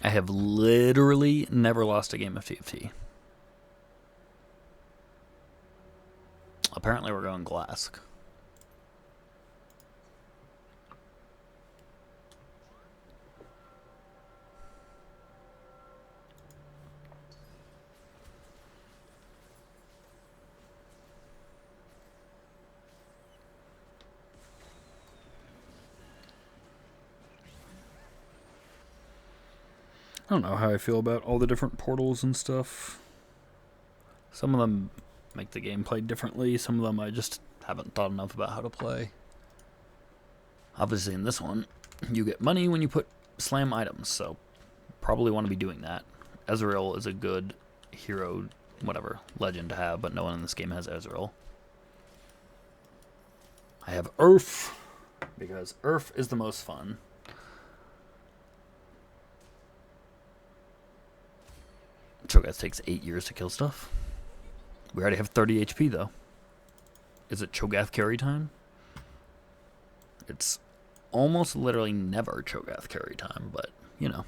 I have literally never lost a game of TFT. Apparently we're going Glask. I don't know how I feel about all the different portals and stuff. Some of them make the game play differently. Some of them I just haven't thought enough about how to play. Obviously in this one, you get money when you put slam items, so probably want to be doing that. Ezreal is a good hero, whatever, legend to have, but no one in this game has Ezreal. I have Urf, because Urf is the most fun. Cho'Gath takes 8 years to kill stuff. We already have 30 HP, though. Is it Cho'Gath carry time? It's almost literally never Cho'Gath carry time, but, you know.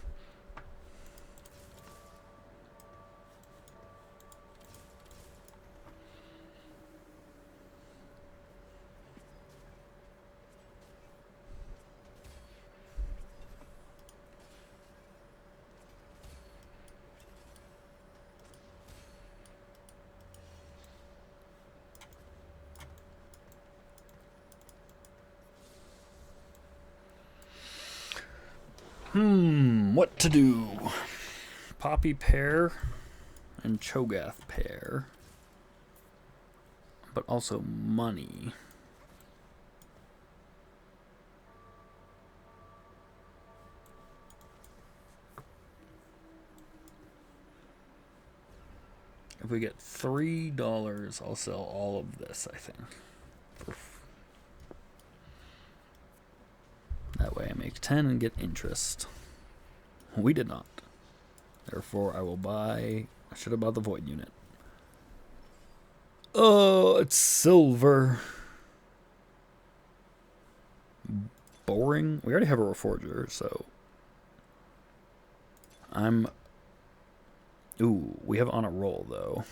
What to do? Poppy pair and Cho'Gath pair. But also money. If we get $3, I'll sell all of this, I think. That way I make 10 and get interest. We did not. Therefore, I will buy... I should have bought the Void unit. Oh, it's silver. Boring. We already have a Reforger, so... Ooh, we have on a roll, though.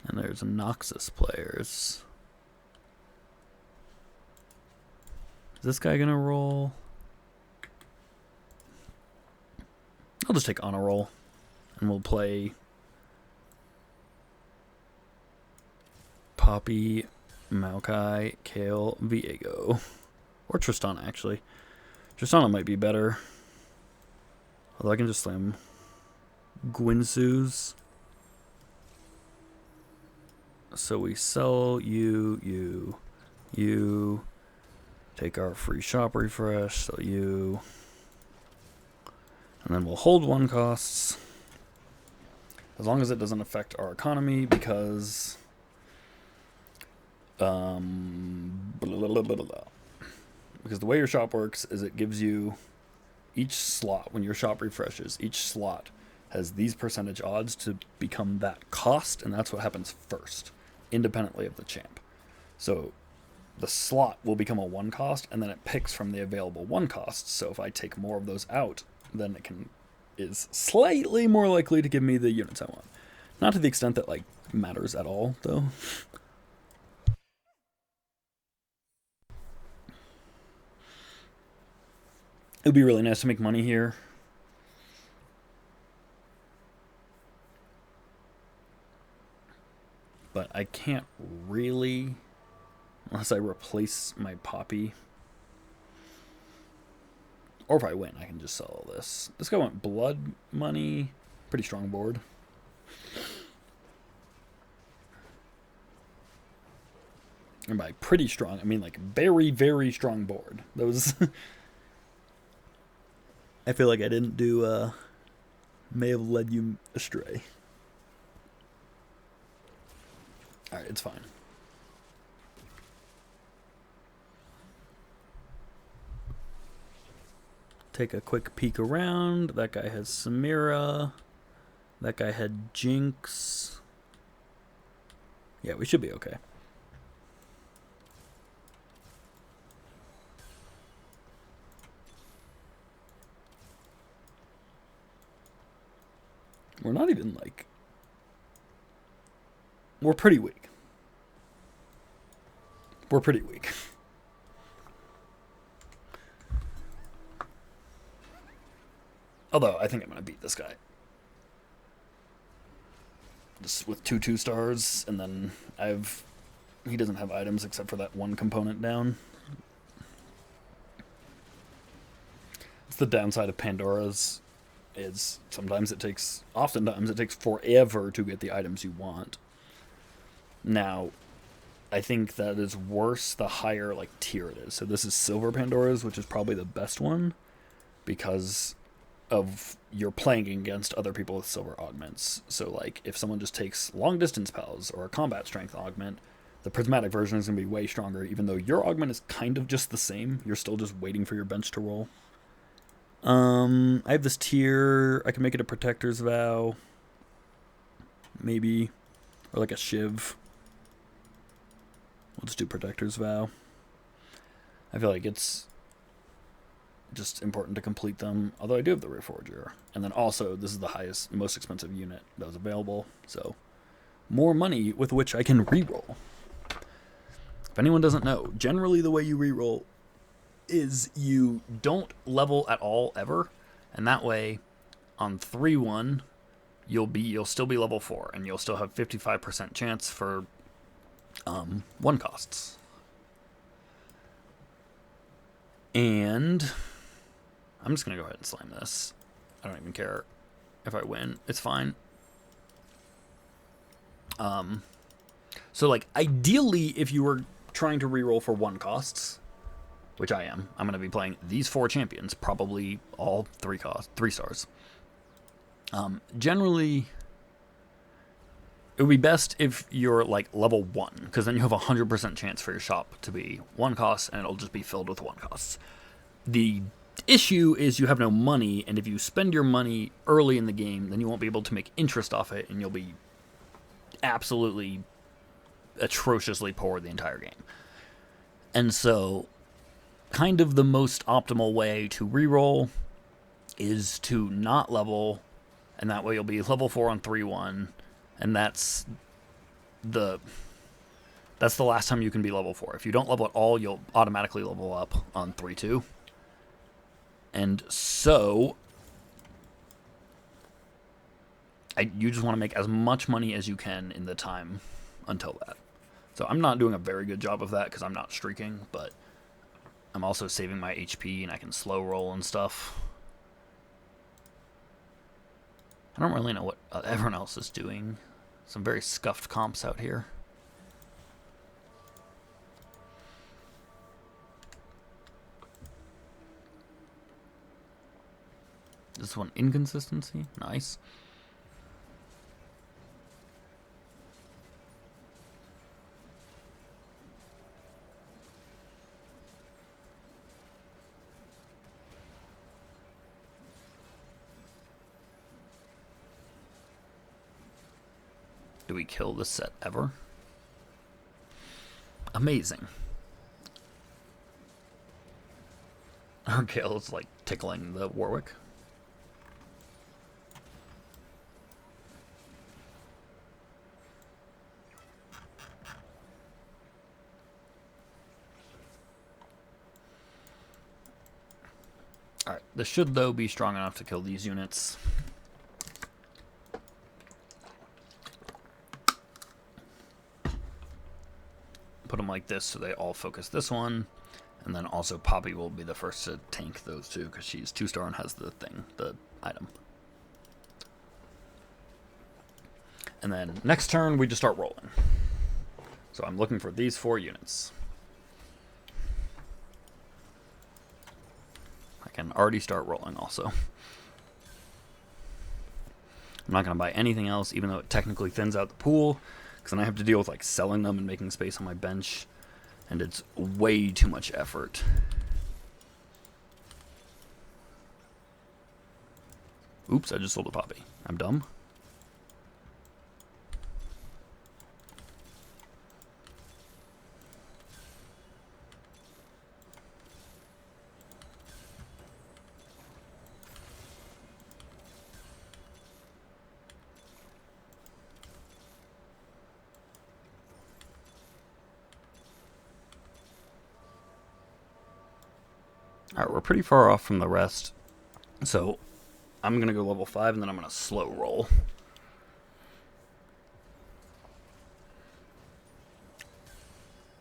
And there's Noxus players. Is this guy gonna roll? I'll just take on a roll. And we'll play Poppy, Maokai, Kale, Viego. Or Tristana, actually. Tristana might be better. Although I can just slam Gwynsu's. So we sell you. Take our free shop refresh, sell you. And then we'll hold 1 costs. As long as it doesn't affect our economy, because... Because the way your shop works is it gives you each slot, when your shop refreshes, each slot has these percentage odds to become that cost, and that's what happens first, independently of the champ. So the slot will become a 1 cost, and then it picks from the available 1 costs. So if I take more of those out, then it is slightly more likely to give me the units I want. Not to the extent that, like, matters at all, though. It would be really nice to make money here. But I can't really, unless I replace my Poppy. Or if I win, I can just sell all this. This guy went blood money. Pretty strong board. And by pretty strong, I mean like very, very strong board. Those... I feel like I didn't do, may have led you astray. Alright, it's fine. Take a quick peek around. That guy has Samira. That guy had Jinx. Yeah, we should be okay. We're not even like... We're pretty weak. We're pretty weak. Although, I think I'm going to beat this guy. Just with 2 2-stars, and then he doesn't have items except for that one component down. It's the downside of Pandora's, is oftentimes it takes forever to get the items you want. Now, I think that is worse the higher like tier it is. So this is Silver Pandora's, which is probably the best one, because of you're playing against other people with silver augments. So like if someone just takes long distance pals or a combat strength augment, the prismatic version is going to be way stronger, even though your augment is kind of just the same. You're still just waiting for your bench to roll. I have this tier. I can make it a Protector's Vow, maybe, or like a Shiv. We'll just do Protector's Vow. I feel like it's just important to complete them, although I do have the Reforger. And then also, this is the highest, most expensive unit that was available, so more money with which I can reroll. If anyone doesn't know, generally the way you reroll is you don't level at all ever, and that way on 3-1 you'll still be level 4, and you'll still have 55% chance for 1 costs. And I'm just going to go ahead and slam this. I don't even care if I win. It's fine. So, like, ideally, if you were trying to reroll for 1 costs, which I am, I'm going to be playing these 4 champions, probably all 3 stars. Generally, it would be best if you're, like, level 1, because then you have a 100% chance for your shop to be 1 cost, and it'll just be filled with 1 costs. The issue is you have no money, and if you spend your money early in the game, then you won't be able to make interest off it, and you'll be absolutely atrociously poor the entire game. And so, kind of the most optimal way to reroll is to not level, and that way you'll be level 4 on 3-1, and that's the last time you can be level 4. If you don't level at all, you'll automatically level up on 3-2. And so, you just want to make as much money as you can in the time until that. So I'm not doing a very good job of that because I'm not streaking, but I'm also saving my HP and I can slow roll and stuff. I don't really know what everyone else is doing. Some very scuffed comps out here. This one, inconsistency. Nice. Do we kill this set ever? Amazing. Our Gale's like tickling the Warwick. Alright, this should though be strong enough to kill these units. Put them like this so they all focus this one, and then also Poppy will be the first to tank those two because she's 2-star and has the thing, the item. And then next turn we just start rolling. So I'm looking for these 4 units. I can already start rolling also. I'm not going to buy anything else, even though it technically thins out the pool, because then I have to deal with like selling them and making space on my bench, and it's way too much effort. Oops, I just sold a Poppy. I'm dumb. Alright, we're pretty far off from the rest. So, I'm going to go level 5, and then I'm going to slow roll.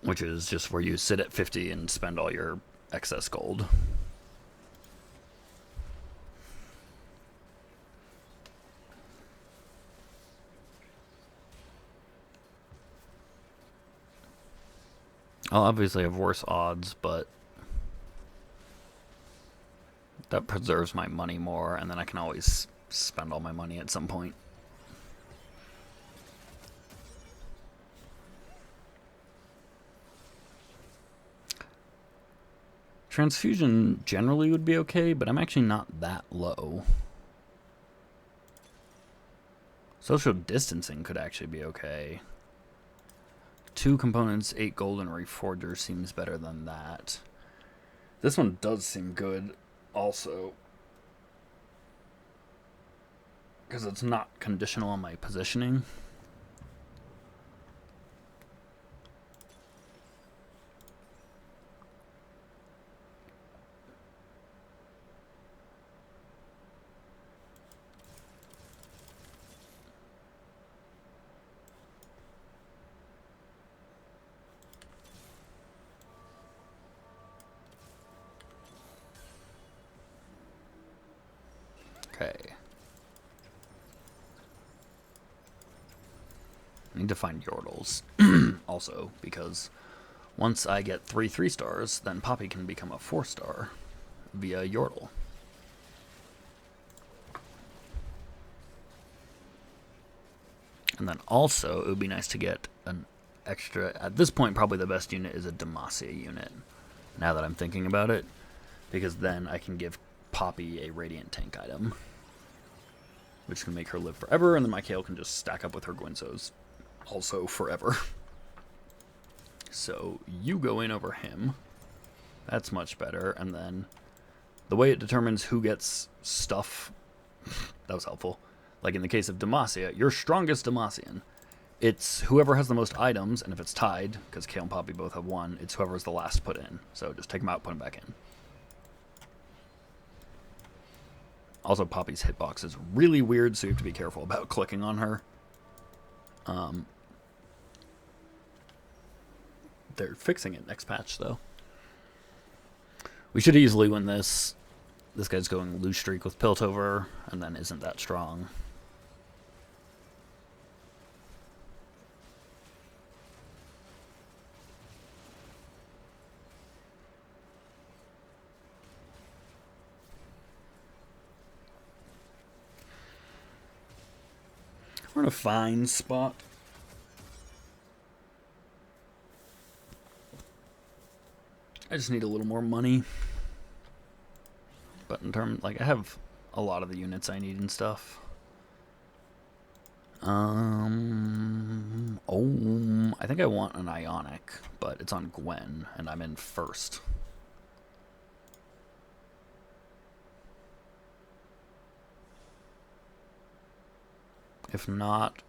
Which is just where you sit at 50 and spend all your excess gold. I'll obviously have worse odds, but that preserves my money more, and then I can always spend all my money at some point. Transfusion generally would be okay, but I'm actually not that low. Social distancing could actually be okay. 2 components, 8 gold, and Reforger seems better than that. This one does seem good also, because it's not conditional on my positioning. Okay. I need to find Yordles also, because once I get 3 3-stars, then Poppy can become a 4-star via Yordle. And then also, it would be nice to get an extra... At this point, probably the best unit is a Demacia unit, now that I'm thinking about it, because then I can give Poppy a Radiant Tank item, which can make her live forever, and then my Kale can just stack up with her Gwynsos also forever. So you go in over him. That's much better. And then the way it determines who gets stuff, that was helpful. Like in the case of Demacia, your strongest Demacian, it's whoever has the most items, and if it's tied, because Kale and Poppy both have 1, it's whoever's the last put in. So just take them out, put them back in. Also, Poppy's hitbox is really weird, so you have to be careful about clicking on her. They're fixing it next patch, though. We should easily win this. This guy's going loose streak with Piltover, and then isn't that strong. We're in a fine spot. I just need a little more money. But in terms, like, I have a lot of the units I need and stuff. I think I want an Ionic, but it's on Gwen, and I'm in first. If not,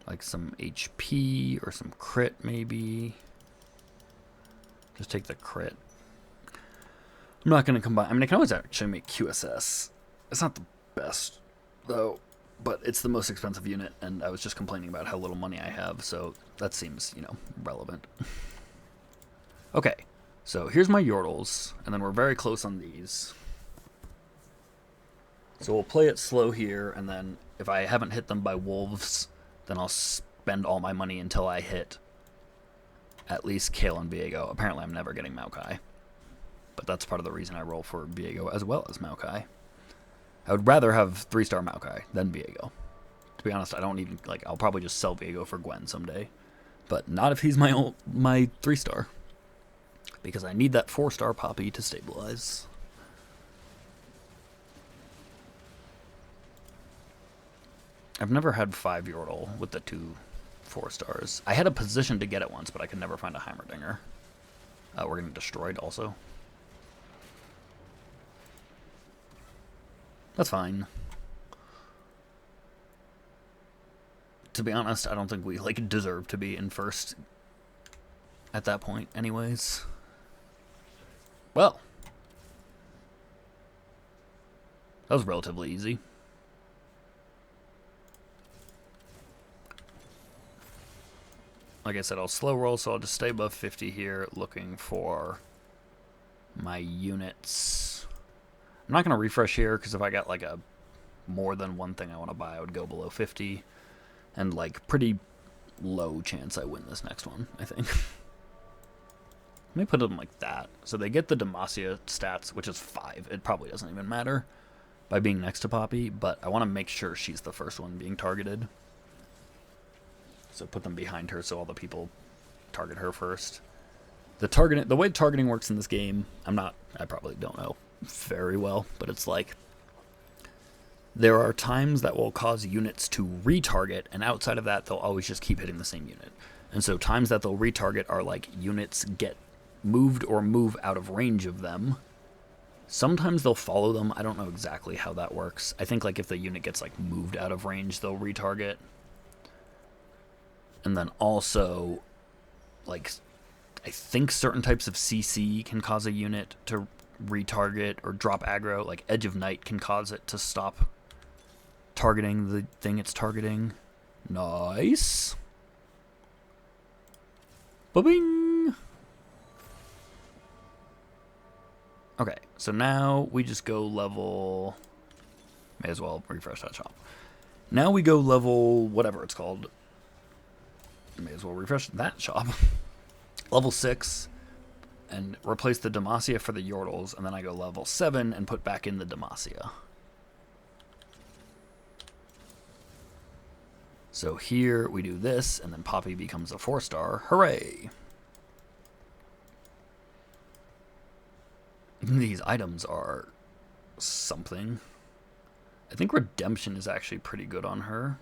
like some HP or some crit maybe. Just take the crit. I'm not going to combine. I mean, I can always actually make QSS. It's not the best, though, but it's the most expensive unit, and I was just complaining about how little money I have, so that seems, you know, relevant. Okay, so here's my Yordles, and then we're very close on these. So we'll play it slow here, and then if I haven't hit them by wolves, then I'll spend all my money until I hit at least Kale and Viego. Apparently I'm never getting Maokai, but that's part of the reason I roll for Viego as well as Maokai. I would rather have 3-star Maokai than Viego. To be honest, I don't even, like, I'll probably just sell Viego for Gwen someday, but not if he's my 3-star, because I need that 4-star Poppy to stabilize. I've never had 5 Yordle with the 2 4-stars. I had a position to get it once, but I could never find a Heimerdinger. We're getting destroyed also. That's fine. To be honest, I don't think we, like, deserve to be in first at that point anyways. Well, that was relatively easy. Like I said, I'll slow roll, so I'll just stay above 50 here, looking for my units. I'm not going to refresh here, because if I got like a more than one thing I want to buy, I would go below 50. And like pretty low chance I win this next one, I think. Let me put them like that. So they get the Demacia stats, which is 5. It probably doesn't even matter by being next to Poppy, but I want to make sure she's the first one being targeted. So put them behind her so all the people target her first. The way targeting works in this game, I probably don't know very well, but it's like there are times that will cause units to retarget, and outside of that, they'll always just keep hitting the same unit. And so times that they'll retarget are like units get moved or move out of range of them. Sometimes they'll follow them. I don't know exactly how that works. I think like if the unit gets like moved out of range, they'll retarget. And then also, like, I think certain types of CC can cause a unit to retarget or drop aggro. Like Edge of Night can cause it to stop targeting the thing it's targeting. Nice. Ba-bing. Okay, so now we just go level... May as well refresh that shop. Now we go level whatever it's called. May as well refresh that shop. Level 6 and replace the Demacia for the Yordles, and then I go level 7 and put back in the Demacia. So here we do this, and then Poppy becomes a 4-star. Hooray! These items are something. I think Redemption is actually pretty good on her,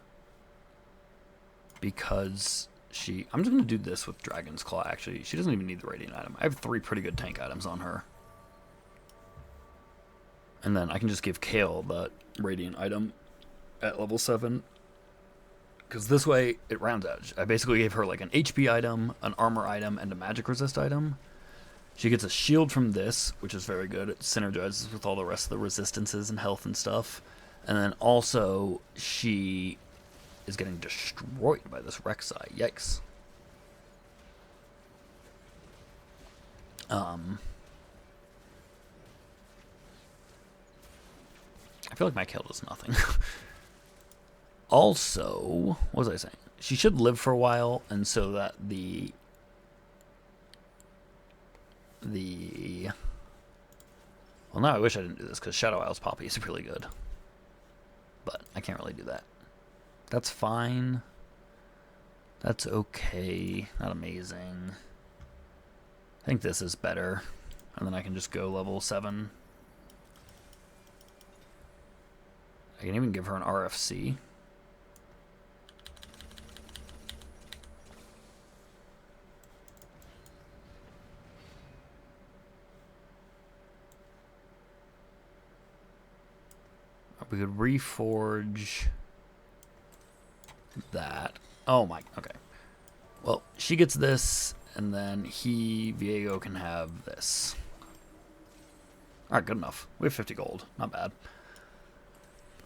because I'm just going to do this with Dragon's Claw, actually. She doesn't even need the Radiant item. I have 3 pretty good tank items on her. And then I can just give Kale the Radiant item at level 7. Because this way, it rounds out. I basically gave her like an HP item, an armor item, and a magic resist item. She gets a shield from this, which is very good. It synergizes with all the rest of the resistances and health and stuff. And then also, she is getting destroyed by this Rek'Sai. Yikes. I feel like my kill does nothing. Also, what was I saying? She should live for a while, and so that the well, now I wish I didn't do this, because Shadow Isle's Poppy is really good. But I can't really do that. That's fine. That's okay. Not amazing. I think this is better. And then I can just go level 7. I can even give her an RFC. We could reforge that. Oh my, okay. Well, she gets this, and then Viego can have this. Alright, good enough. We have 50 gold. Not bad.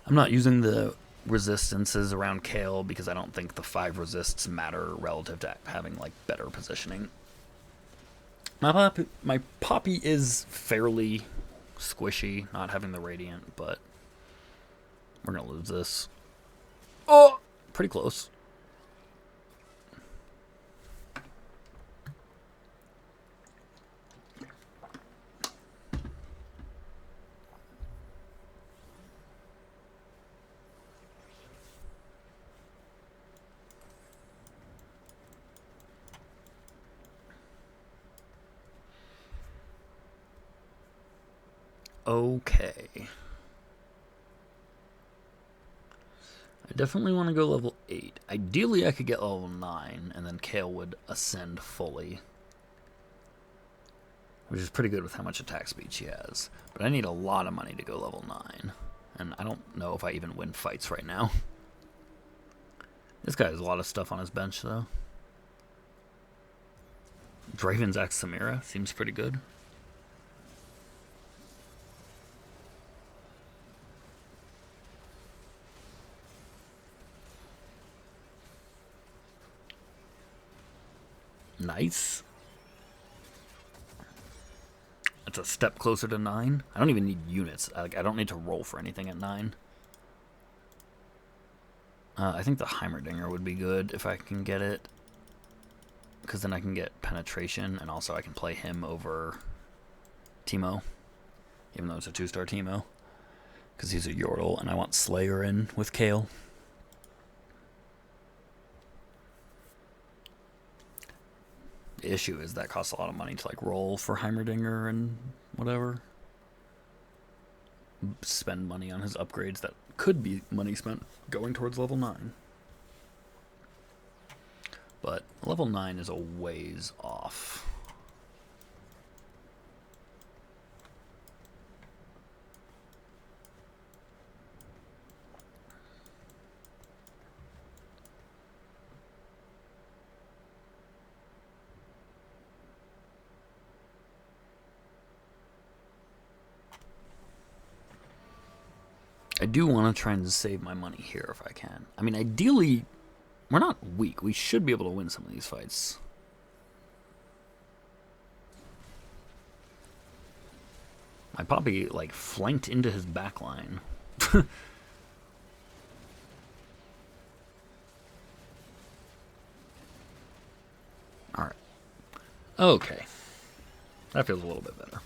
I'm not using the resistances around Kale because I don't think the 5 resists matter relative to having like better positioning. My Poppy is fairly squishy, not having the Radiant, but we're going to lose this. Oh! Pretty close. Okay. I definitely want to go level 8. Ideally, I could get level 9, and then Kale would ascend fully. Which is pretty good with how much attack speed she has. But I need a lot of money to go level 9. And I don't know if I even win fights right now. This guy has a lot of stuff on his bench, though. Draven's Axe Samira seems pretty good. Nice. It's a step closer to 9. I don't even need units. I don't need to roll for anything at 9. I think the Heimerdinger would be good if I can get it. Because then I can get penetration, and also I can play him over Teemo. Even though it's a 2-star Teemo. Because he's a Yordle, and I want Slayer in with Kale. The issue is that costs a lot of money to like roll for Heimerdinger and whatever. Spend money on his upgrades that could be money spent going towards level 9. But level 9 is a ways off. I do want to try and save my money here if I can. I mean, ideally, we're not weak. We should be able to win some of these fights. My Poppy, like, flanked into his back line. Alright. Okay. That feels a little bit better.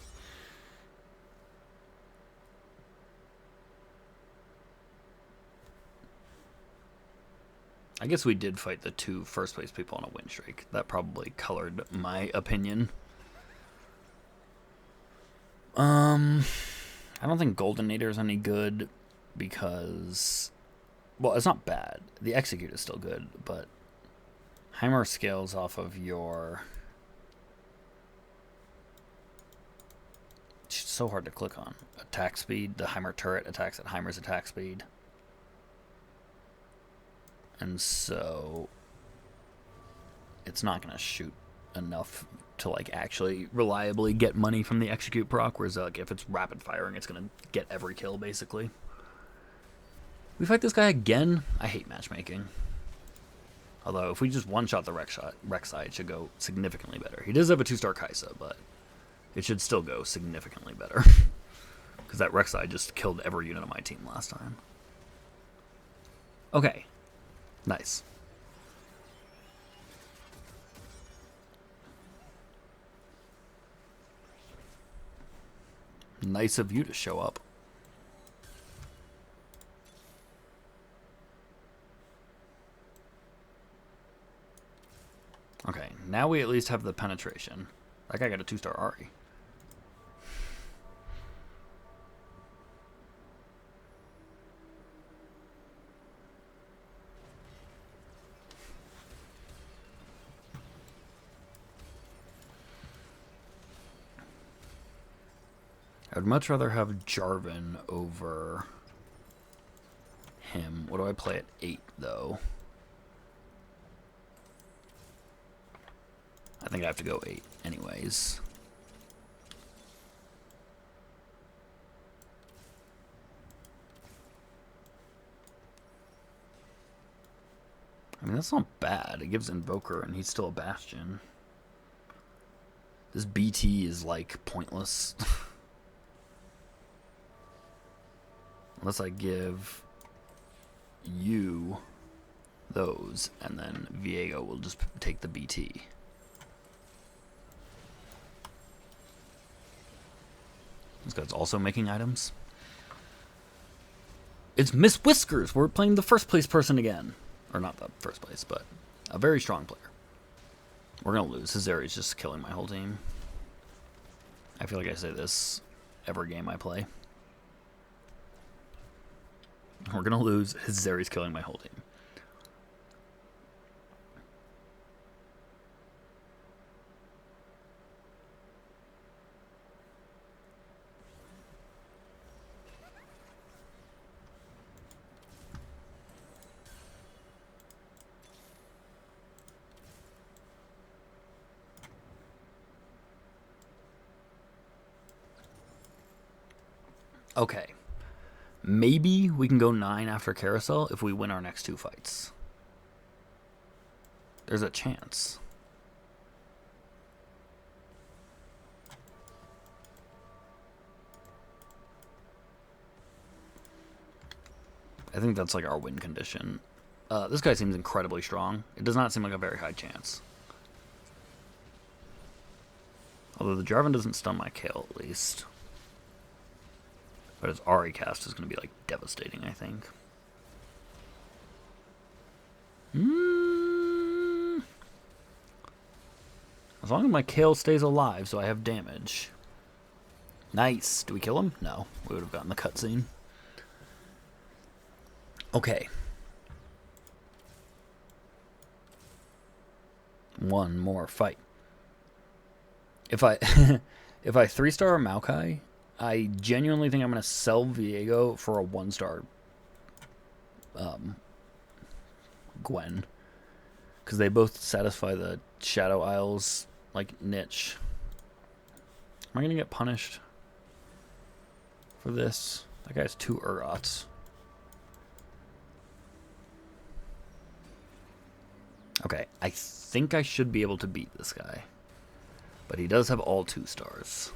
I guess we did fight the 2 first place people on a win streak. That probably colored my opinion. I don't think Goldenator is any good because, well, it's not bad. The Execute is still good, but Heimer scales off of your. It's so hard to click on. Attack speed. The Heimer turret attacks at Heimer's attack speed. And so it's not going to shoot enough to like actually reliably get money from the Execute proc, whereas like if it's rapid firing, it's going to get every kill basically. We fight this guy again? I hate matchmaking. Although if we just one-shot the Rek'Sai, it should go significantly better. He does have a 2-star Kai'Sa, but it should still go significantly better. Because that Rek'Sai just killed every unit on my team last time. Okay. Nice. Nice of you to show up. Okay, now we at least have the penetration. That guy got a 2-star Ari. I would much rather have Jarvan over him. What do I play at 8, though? I think I have to go 8 anyways. I mean, that's not bad. It gives Invoker, and he's still a Bastion. This BT is, like, pointless. Unless I give you those, and then Viego will just take the BT. This guy's also making items. It's Miss Whiskers! We're playing the first place person again. Or not the first place, but a very strong player. We're gonna lose. His area is just killing my whole team. I feel like I say this every game I play. We're going to lose. His Zeri's killing my whole team. Okay. Maybe we can go 9 after Carousel if we win our next 2 fights. There's a chance. think that's like our win condition. This guy seems incredibly strong. It does not seem like a very high chance. Although the Jarvan doesn't stun my Kale, at least. But his Ahri cast is going to be, like, devastating, I think. As long as my Kale stays alive, so I have damage. Nice. Do we kill him? No. We would have gotten the cutscene. Okay. One more fight. If I if I 3-star Maokai, I genuinely think I'm going to sell Viego for a 1-star Gwen. Because they both satisfy the Shadow Isles, like, niche. Am I going to get punished for this? That guy's 2 Urgots. Okay, I think I should be able to beat this guy. But he does have all 2 stars.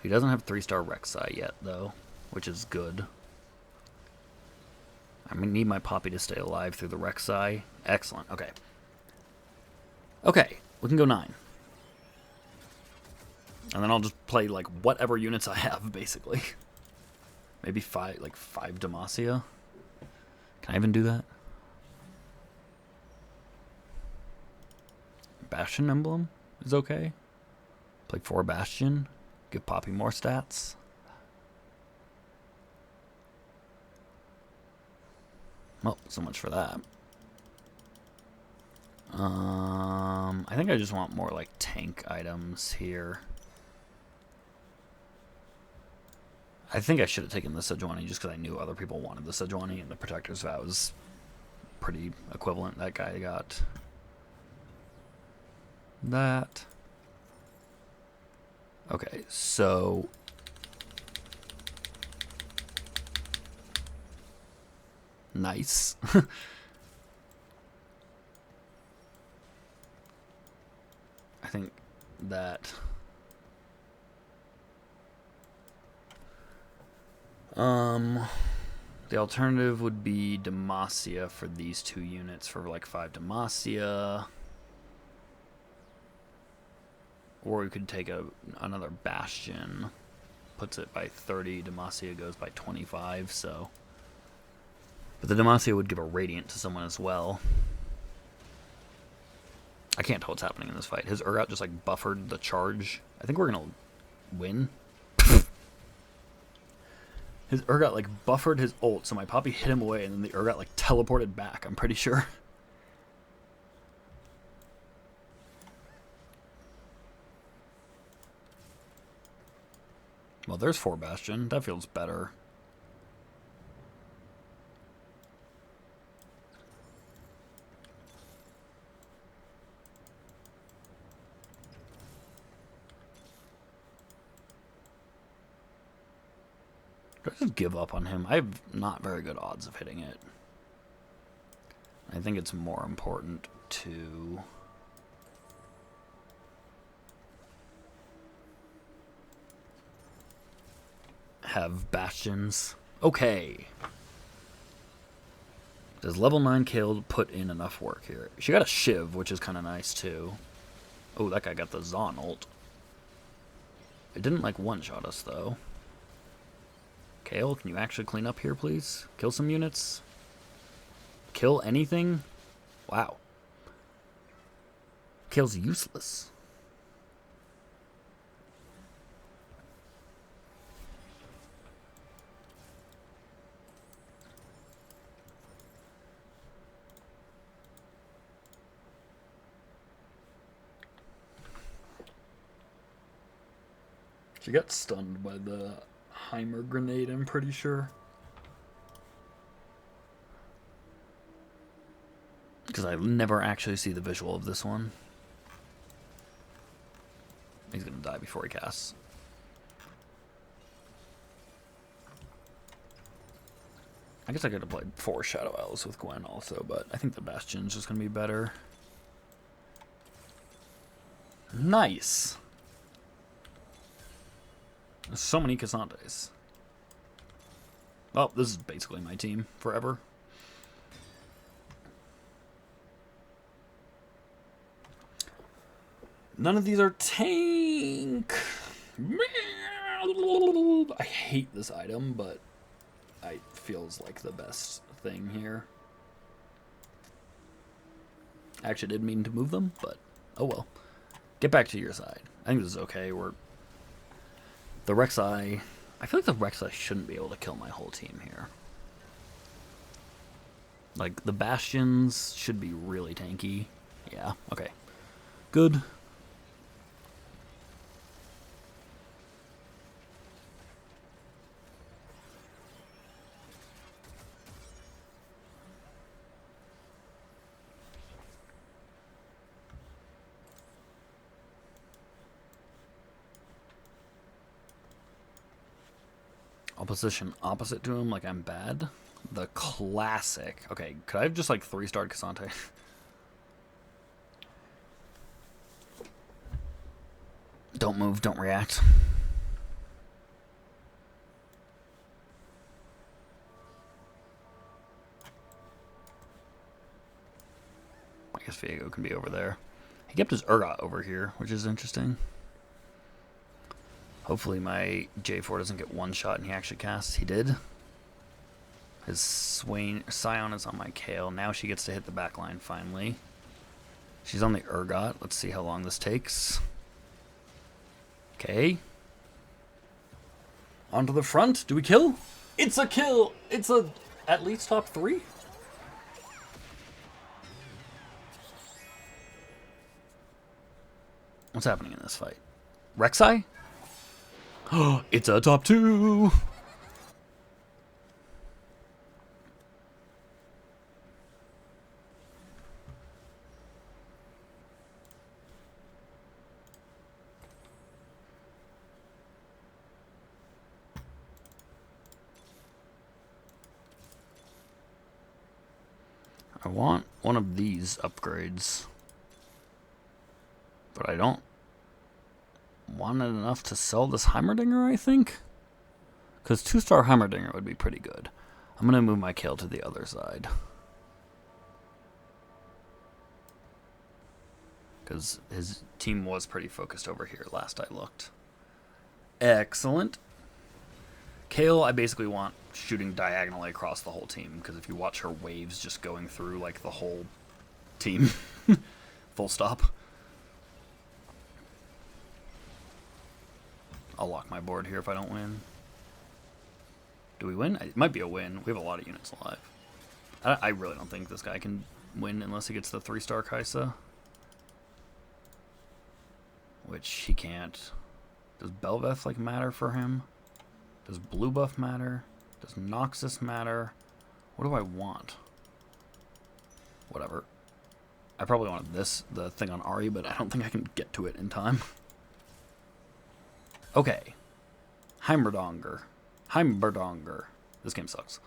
He doesn't have 3-star Rek'Sai yet, though, which is good. I need my Poppy to stay alive through the Rek'Sai. Excellent, okay. Okay, we can go 9. And then I'll just play, like, whatever units I have, basically. Maybe 5, like, 5 Demacia. Can I even do that? Bastion Emblem is okay. Play 4 Bastion. Give Poppy more stats. Well, so much for that. I think I just want more, like, tank items here. I think I should have taken the Sejuani just because I knew other people wanted the Sejuani, and the Protector's Vow was pretty equivalent. That guy got that. Okay, so nice. I think that the alternative would be Demacia for these 2 units for like 5 Demacia. Or we could take another Bastion, puts it by 30, Demacia goes by 25, so. But the Demacia would give a Radiant to someone as well. I can't tell what's happening in this fight. His Urgot just like buffered the charge. I think we're going to win. His Urgot like buffered his ult, so my Poppy hit him away, and then the Urgot like teleported back, I'm pretty sure. Well, there's 4 Bastion. That feels better. Do I just give up on him? I have not very good odds of hitting it. I think it's more important to have Bastions. Okay. Does level 9 Kale put in enough work here? She got a Shiv, which is kind of nice too. Oh, that guy got the Zon ult. It didn't like one-shot us though. Kale, can you actually clean up here, please? Kill some units? Kill anything? Wow. Kale's useless. She got stunned by the Heimer grenade, I'm pretty sure. Because I never actually see the visual of this one. He's going to die before he casts. I guess I could have played 4 Shadow Isles with Gwen also, but I think the Bastion's just going to be better. Nice! So many Cassantes. Oh, this is basically my team forever. None of these are tank. I hate this item, but it feels like the best thing here. I actually did mean to move them, but oh well. Get back to your side. I think this is okay. The Rek'Sai. I feel like the Rek'Sai shouldn't be able to kill my whole team here. Like, the Bastions should be really tanky. Yeah, okay. Good. I'll position opposite to him like I'm bad. The classic. Okay, could I have just like 3-starred Cassante? Don't move, don't react. I guess Viego can be over there. He kept his Urgot over here, which is interesting. Hopefully my J4 doesn't get one shot and he actually casts. He did. His Scion is on my Kale. Now she gets to hit the back line finally. She's on the Urgot. Let's see how long this takes. Okay. Onto the front. Do we kill? It's a kill. It's a at least top 3. What's happening in this fight? Rek'Sai? Oh, it's a top 2. I want one of these upgrades, but I don't want it enough to sell this Heimerdinger, I think. Because 2-star Heimerdinger would be pretty good. I'm going to move my Kale to the other side. Because his team was pretty focused over here last I looked. Excellent. Kale, I basically want shooting diagonally across the whole team. Because if you watch her waves just going through like the whole team. Full stop. I'll lock my board here if I don't win. Do we win? It might be a win. We have a lot of units alive. I really don't think this guy can win unless he gets the 3-star Kaisa. Which he can't. Does Belveth like matter for him? Does blue buff matter? Does Noxus matter? What do I want? Whatever. I probably wanted the thing on Ari, but I don't think I can get to it in time. Okay. Heimerdinger. This game sucks.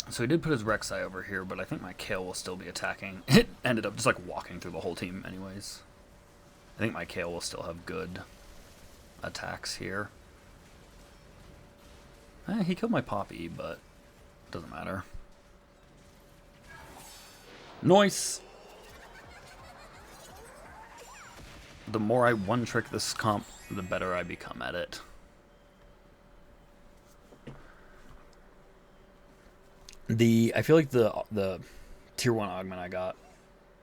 So he did put his Rek'Sai over here, but I think my Kale will still be attacking. It ended up just like walking through the whole team anyways. I think my Kale will still have good attacks here. He killed my Poppy, but doesn't matter. Nice! The more I one-trick this comp, the better I become at it. I feel like the tier 1 augment I got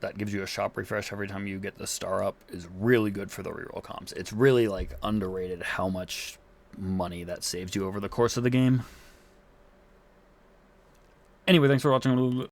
that gives you a shop refresh every time you get the star up is really good for the reroll comps. It's really like underrated how much money that saves you over the course of the game. Anyway, thanks for watching.